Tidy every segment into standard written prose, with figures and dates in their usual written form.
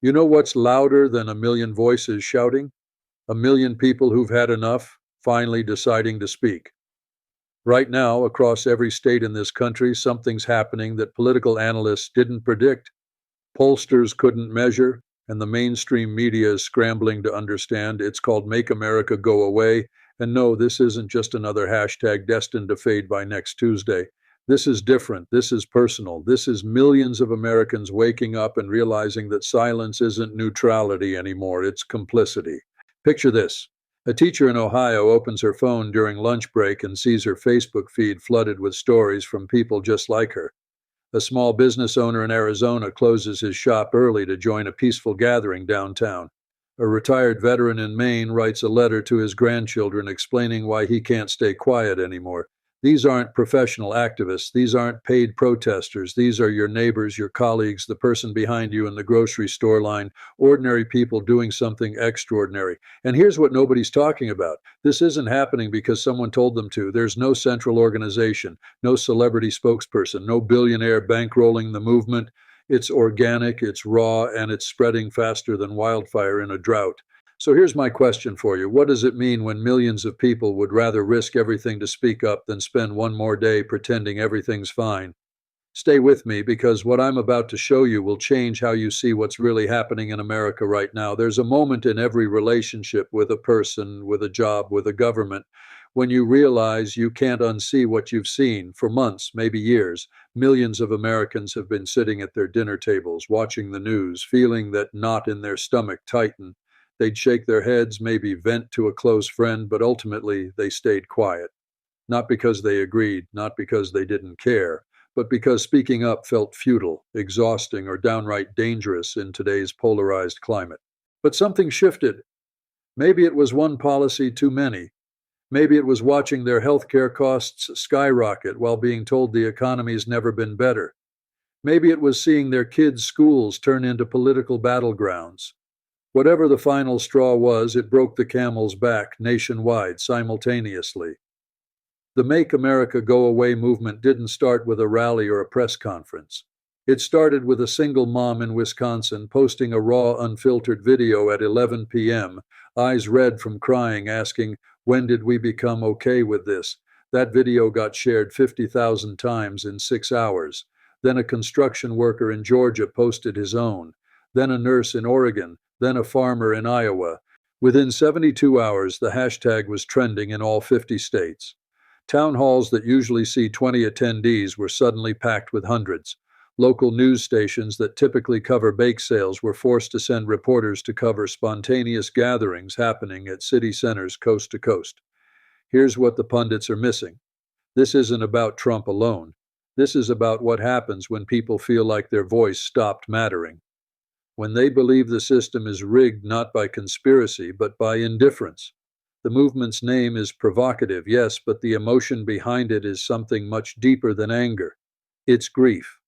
You know what's louder than a million voices shouting? A million people who've had enough finally deciding to speak. Right now, across every state in this country, something's happening that political analysts didn't predict, pollsters couldn't measure, and the mainstream media is scrambling to understand. It's called Make America Go Away. And no, this isn't just another hashtag destined to fade by next Tuesday. This is different. This is personal. This is millions of Americans waking up and realizing that silence isn't neutrality anymore, it's complicity. Picture this. A teacher in Ohio opens her phone during lunch break and sees her Facebook feed flooded with stories from people just like her. A small business owner in Arizona closes his shop early to join a peaceful gathering downtown. A retired veteran in Maine writes a letter to his grandchildren explaining why he can't stay quiet anymore. These aren't professional activists. These aren't paid protesters. These are your neighbors, your colleagues, the person behind you in the grocery store line, ordinary people doing something extraordinary. And here's what nobody's talking about. This isn't happening because someone told them to. There's no central organization, no celebrity spokesperson, no billionaire bankrolling the movement. It's organic, it's raw, and it's spreading faster than wildfire in a drought. So here's my question for you. What does it mean when millions of people would rather risk everything to speak up than spend one more day pretending everything's fine? Stay with me because what I'm about to show you will change how you see what's really happening in America right now. There's a moment in every relationship with a person, with a job, with a government, when you realize you can't unsee what you've seen for months, maybe years. Millions of Americans have been sitting at their dinner tables, watching the news, feeling that knot in their stomach tighten. They'd shake their heads, maybe vent to a close friend, but ultimately they stayed quiet. Not because they agreed, not because they didn't care, but because speaking up felt futile, exhausting, or downright dangerous in today's polarized climate. But something shifted. Maybe it was one policy too many. Maybe it was watching their healthcare costs skyrocket while being told the economy's never been better. Maybe it was seeing their kids' schools turn into political battlegrounds. Whatever the final straw was, it broke the camel's back nationwide simultaneously. The Make America Go Away movement didn't start with a rally or a press conference. It started with a single mom in Wisconsin posting a raw, unfiltered video at 11 p.m., eyes red from crying, asking, "When did we become okay with this?" That video got shared 50,000 times in 6 hours. Then a construction worker in Georgia posted his own. Then a nurse in Oregon. Then a farmer in Iowa. Within 72 hours, the hashtag was trending in all 50 states. Town halls that usually see 20 attendees were suddenly packed with hundreds. Local news stations that typically cover bake sales were forced to send reporters to cover spontaneous gatherings happening at city centers coast to coast. Here's what the pundits are missing. This isn't about Trump alone. This is about what happens when people feel like their voice stopped mattering. When they believe the system is rigged not by conspiracy, but by indifference. The movement's name is provocative, yes, but the emotion behind it is something much deeper than anger. It's grief.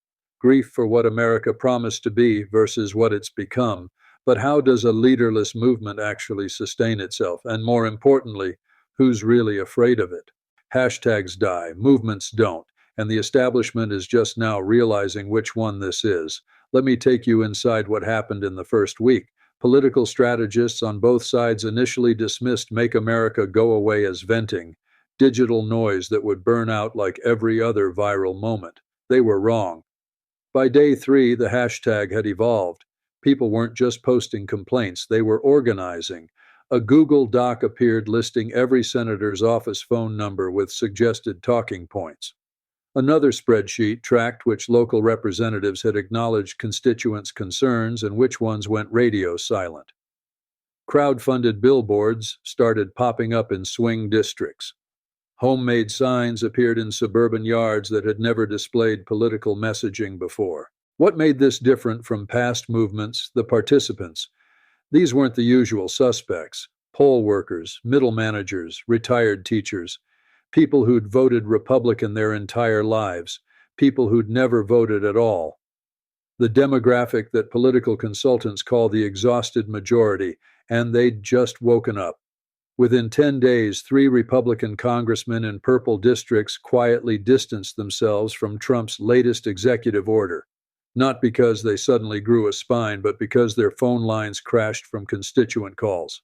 Grief for what America promised to be versus what it's become. But how does a leaderless movement actually sustain itself? And more importantly, who's really afraid of it? Hashtags die, movements don't, and the establishment is just now realizing which one this is. Let me take you inside what happened in the first week. Political strategists on both sides initially dismissed Make America Go Away as venting, digital noise that would burn out like every other viral moment. They were wrong. By day 3, the hashtag had evolved. People weren't just posting complaints, they were organizing. A Google Doc appeared listing every senator's office phone number with suggested talking points. Another spreadsheet tracked which local representatives had acknowledged constituents' concerns and which ones went radio silent. Crowd-funded billboards started popping up in swing districts. Homemade signs appeared in suburban yards that had never displayed political messaging before. What made this different from past movements? The participants. These weren't the usual suspects. Poll workers, middle managers, retired teachers. People who'd voted Republican their entire lives, people who'd never voted at all. The demographic that political consultants call the exhausted majority, and they'd just woken up. Within 10 days, 3 Republican congressmen in purple districts quietly distanced themselves from Trump's latest executive order. not because they suddenly grew a spine, but because their phone lines crashed from constituent calls.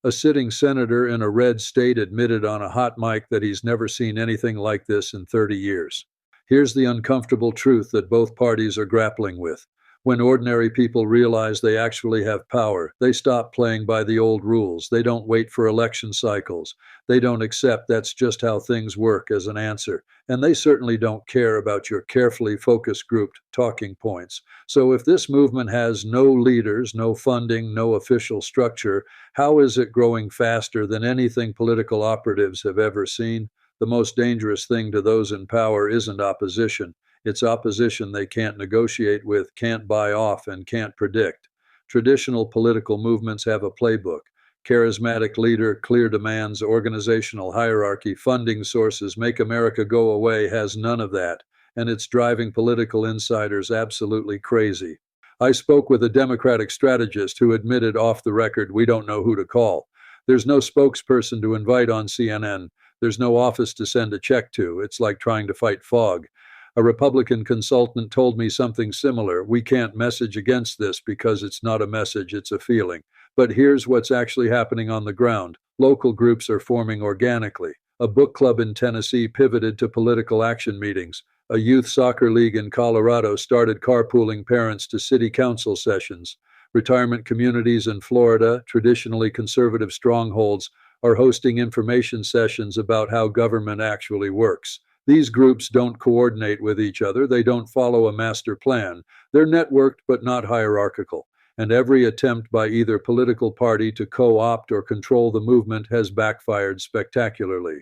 A sitting senator in a red state admitted on a hot mic that he's never seen anything like this in 30 years. Here's the uncomfortable truth that both parties are grappling with. When ordinary people realize they actually have power, they stop playing by the old rules. They don't wait for election cycles. They don't accept that's just how things work as an answer. And they certainly don't care about your carefully focus grouped talking points. So if this movement has no leaders, no funding, no official structure, how is it growing faster than anything political operatives have ever seen? The most dangerous thing to those in power isn't opposition. It's opposition they can't negotiate with, can't buy off, and can't predict. Traditional political movements have a playbook: charismatic leader, clear demands, organizational hierarchy, funding sources. Make America Go Away has none of that, and it's driving political insiders absolutely crazy. I spoke with a Democratic strategist who admitted off the record, we don't know who to call. There's no spokesperson to invite on CNN. There's no office to send a check to. It's like trying to fight fog. A Republican consultant told me something similar. We can't message against this because it's not a message, it's a feeling. But here's what's actually happening on the ground. Local groups are forming organically. A book club in Tennessee pivoted to political action meetings. A youth soccer league in Colorado started carpooling parents to city council sessions. Retirement communities in Florida, traditionally conservative strongholds, are hosting information sessions about how government actually works. These groups don't coordinate with each other. They don't follow a master plan. They're networked but not hierarchical. And every attempt by either political party to co-opt or control the movement has backfired spectacularly.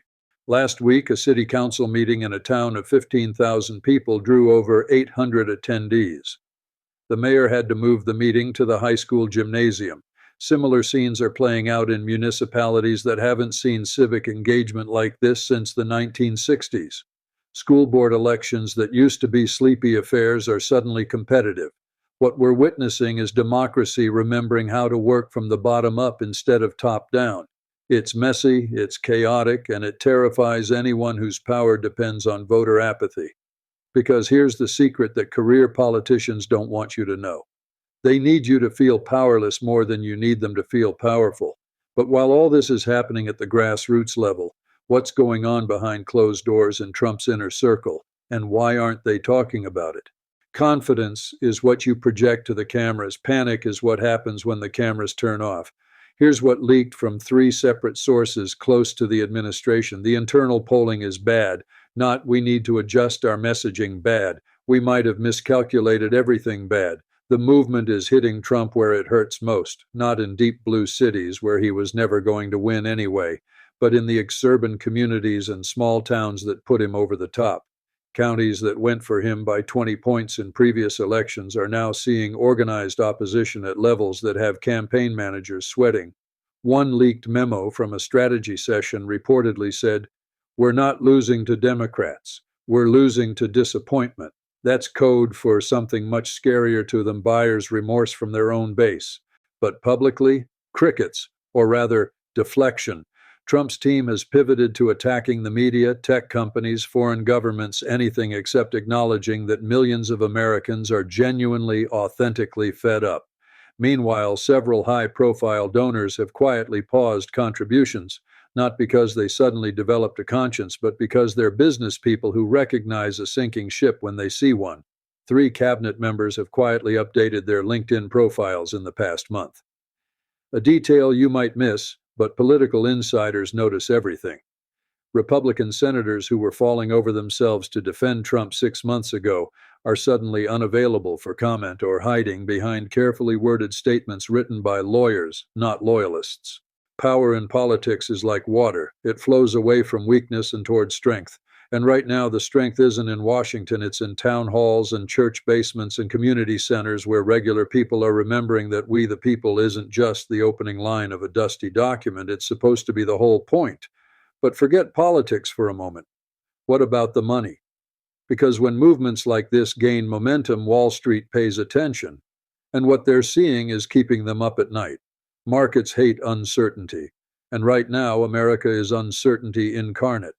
Last week, a city council meeting in a town of 15,000 people drew over 800 attendees. The mayor had to move the meeting to the high school gymnasium. Similar scenes are playing out in municipalities that haven't seen civic engagement like this since the 1960s. School board elections that used to be sleepy affairs are suddenly competitive. What we're witnessing is democracy remembering how to work from the bottom up instead of top down. It's messy, it's chaotic, and it terrifies anyone whose power depends on voter apathy. Because here's the secret that career politicians don't want you to know. They need you to feel powerless more than you need them to feel powerful. But while all this is happening at the grassroots level, what's going on behind closed doors in Trump's inner circle, and why aren't they talking about it? Confidence is what you project to the cameras. Panic is what happens when the cameras turn off. Here's what leaked from 3 separate sources close to the administration. The internal polling is bad, not we need to adjust our messaging bad. We might have miscalculated everything bad. The movement is hitting Trump where it hurts most, not in deep blue cities where he was never going to win anyway, but in the exurban communities and small towns that put him over the top. Counties that went for him by 20 points in previous elections are now seeing organized opposition at levels that have campaign managers sweating. One leaked memo from a strategy session reportedly said, "We're not losing to Democrats. We're losing to disappointment." That's code for something much scarier to them: buyer's remorse from their own base. But publicly, crickets, or rather, deflection. Trump's team has pivoted to attacking the media, tech companies, foreign governments, anything except acknowledging that millions of Americans are genuinely, authentically fed up. Meanwhile, several high-profile donors have quietly paused contributions, not because they suddenly developed a conscience, but because they're business people who recognize a sinking ship when they see one. 3 cabinet members have quietly updated their LinkedIn profiles in the past month. A detail you might miss, but political insiders notice everything. Republican senators who were falling over themselves to defend Trump 6 months ago are suddenly unavailable for comment or hiding behind carefully worded statements written by lawyers, not loyalists. Power in politics is like water. It flows away from weakness and toward strength. And right now, the strength isn't in Washington, it's in town halls and church basements and community centers where regular people are remembering that we the people isn't just the opening line of a dusty document, it's supposed to be the whole point. But forget politics for a moment. What about the money? Because when movements like this gain momentum, Wall Street pays attention. And what they're seeing is keeping them up at night. Markets hate uncertainty. And right now, America is uncertainty incarnate.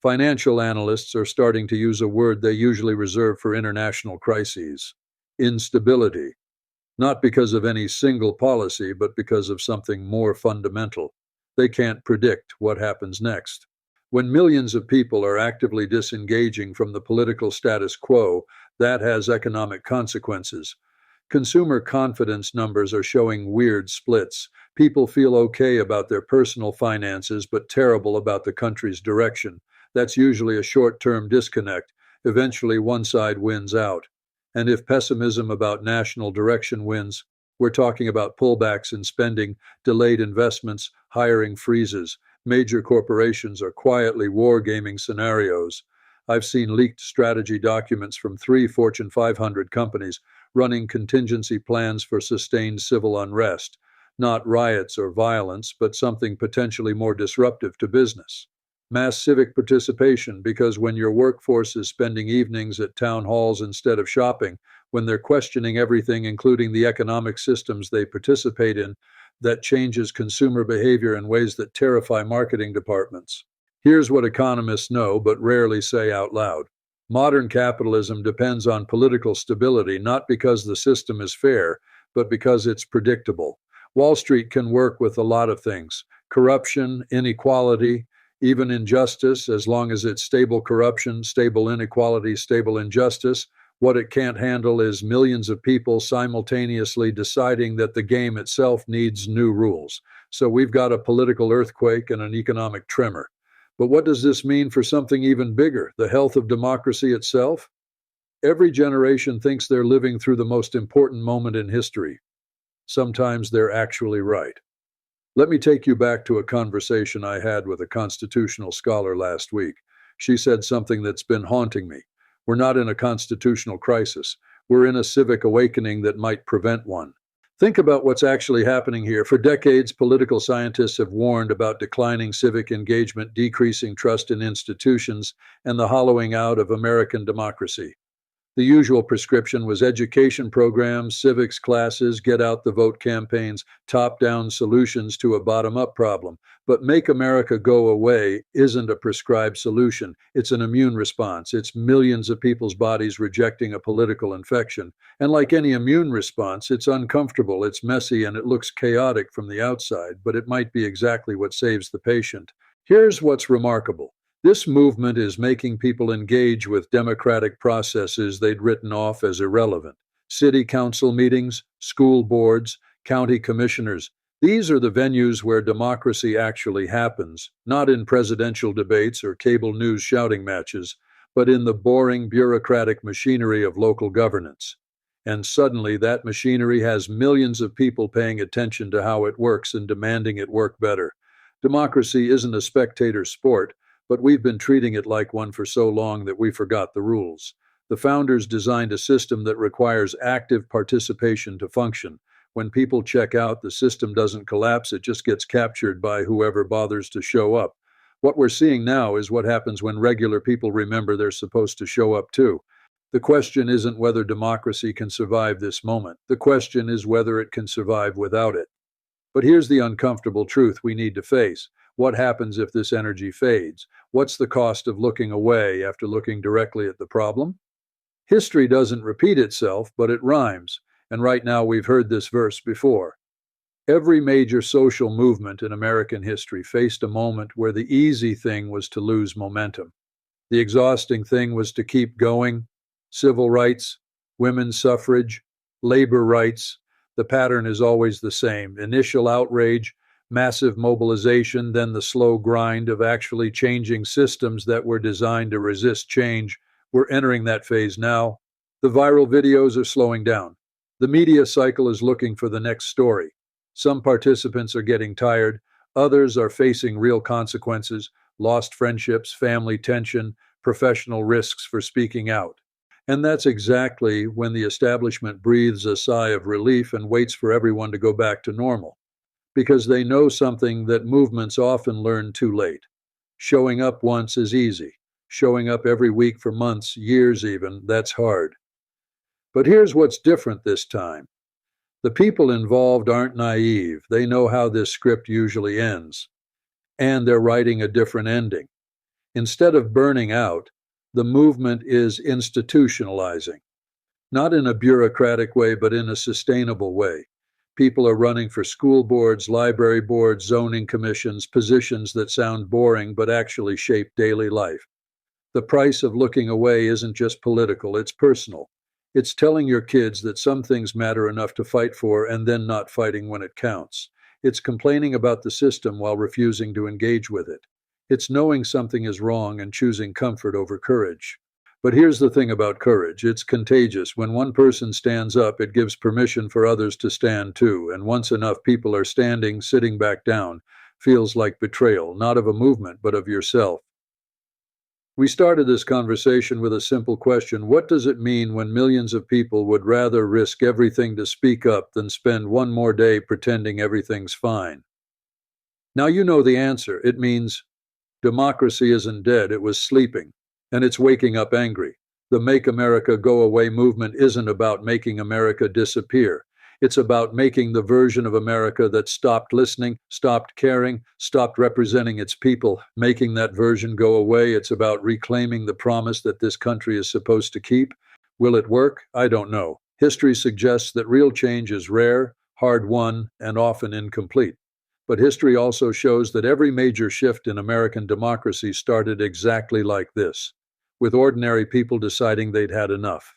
Financial analysts are starting to use a word they usually reserve for international crises: instability, not because of any single policy, but because of something more fundamental. They can't predict what happens next. When millions of people are actively disengaging from the political status quo, that has economic consequences. Consumer confidence numbers are showing weird splits. People feel okay about their personal finances, but terrible about the country's direction. That's usually a short-term disconnect. Eventually, one side wins out. And if pessimism about national direction wins, we're talking about pullbacks in spending, delayed investments, hiring freezes. Major corporations are quietly wargaming scenarios. I've seen leaked strategy documents from 3 Fortune 500 companies running contingency plans for sustained civil unrest, not riots or violence, but something potentially more disruptive to business. Mass civic participation, because when your workforce is spending evenings at town halls instead of shopping, when they're questioning everything, including the economic systems they participate in, that changes consumer behavior in ways that terrify marketing departments. Here's what economists know but rarely say out loud. Modern capitalism depends on political stability, not because the system is fair, but because it's predictable. Wall Street can work with a lot of things: corruption, inequality, even injustice, as long as it's stable corruption, stable inequality, stable injustice. What it can't handle is millions of people simultaneously deciding that the game itself needs new rules. So we've got a political earthquake and an economic tremor. But what does this mean for something even bigger, the health of democracy itself? Every generation thinks they're living through the most important moment in history. Sometimes they're actually right. Let me take you back to a conversation I had with a constitutional scholar last week. She said something that's been haunting me. We're not in a constitutional crisis. We're in a civic awakening that might prevent one. Think about what's actually happening here. For decades, political scientists have warned about declining civic engagement, decreasing trust in institutions, and the hollowing out of American democracy. The usual prescription was education programs, civics classes, get out the vote campaigns, top-down solutions to a bottom-up problem. But Make America Go Away isn't a prescribed solution. It's an immune response. It's millions of people's bodies rejecting a political infection. And like any immune response, it's uncomfortable, it's messy, and it looks chaotic from the outside, but it might be exactly what saves the patient. Here's what's remarkable. This movement is making people engage with democratic processes they'd written off as irrelevant. City council meetings, school boards, county commissioners. These are the venues where democracy actually happens, not in presidential debates or cable news shouting matches, but in the boring bureaucratic machinery of local governance. And suddenly that machinery has millions of people paying attention to how it works and demanding it work better. Democracy isn't a spectator sport, but we've been treating it like one for so long that we forgot the rules. The founders designed a system that requires active participation to function. When people check out, the system doesn't collapse, it just gets captured by whoever bothers to show up. What we're seeing now is what happens when regular people remember they're supposed to show up too. The question isn't whether democracy can survive this moment. The question is whether it can survive without it. But here's the uncomfortable truth we need to face. What happens if this energy fades? What's the cost of looking away after looking directly at the problem? History doesn't repeat itself, but it rhymes. And right now we've heard this verse before. Every major social movement in American history faced a moment where the easy thing was to lose momentum. The exhausting thing was to keep going. Civil rights, women's suffrage, labor rights. The pattern is always the same. Initial outrage, massive mobilization, then the slow grind of actually changing systems that were designed to resist change. We're entering that phase now. The viral videos are slowing down. The media cycle is looking for the next story. Some participants are getting tired. Others are facing real consequences: lost friendships, family tension, professional risks for speaking out. And that's exactly when the establishment breathes a sigh of relief and waits for everyone to go back to normal. Because they know something that movements often learn too late. Showing up once is easy. Showing up every week for months, years even, that's hard. But here's what's different this time. The people involved aren't naive. They know how this script usually ends. And they're writing a different ending. Instead of burning out, the movement is institutionalizing. Not in a bureaucratic way, but in a sustainable way. People are running for school boards, library boards, zoning commissions, positions that sound boring but actually shape daily life. The price of looking away isn't just political, it's personal. It's telling your kids that some things matter enough to fight for and then not fighting when it counts. It's complaining about the system while refusing to engage with it. It's knowing something is wrong and choosing comfort over courage. But here's the thing about courage, it's contagious. When one person stands up, it gives permission for others to stand too. And once enough people are standing, sitting back down feels like betrayal, not of a movement, but of yourself. We started this conversation with a simple question. What does it mean when millions of people would rather risk everything to speak up than spend one more day pretending everything's fine? Now you know the answer. It means democracy isn't dead, it was sleeping, and it's waking up angry. The Make America Go Away movement isn't about making America disappear. It's about making the version of America that stopped listening, stopped caring, stopped representing its people, making that version go away. It's about reclaiming the promise that this country is supposed to keep. Will it work? I don't know. History suggests that real change is rare, hard won, and often incomplete. But history also shows that every major shift in American democracy started exactly like this, with ordinary people deciding they'd had enough.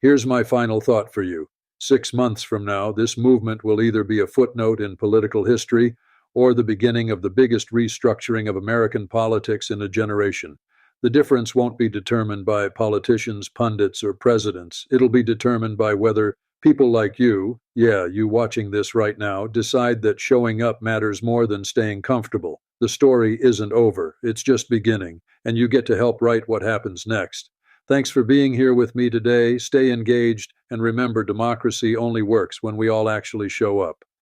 Here's my final thought for you. 6 months from now, this movement will either be a footnote in political history or the beginning of the biggest restructuring of American politics in a generation. The difference won't be determined by politicians, pundits, or presidents. It'll be determined by whether people like you, yeah, you watching this right now, decide that showing up matters more than staying comfortable. The story isn't over, it's just beginning, and you get to help write what happens next. Thanks for being here with me today. Stay engaged, and remember, democracy only works when we all actually show up.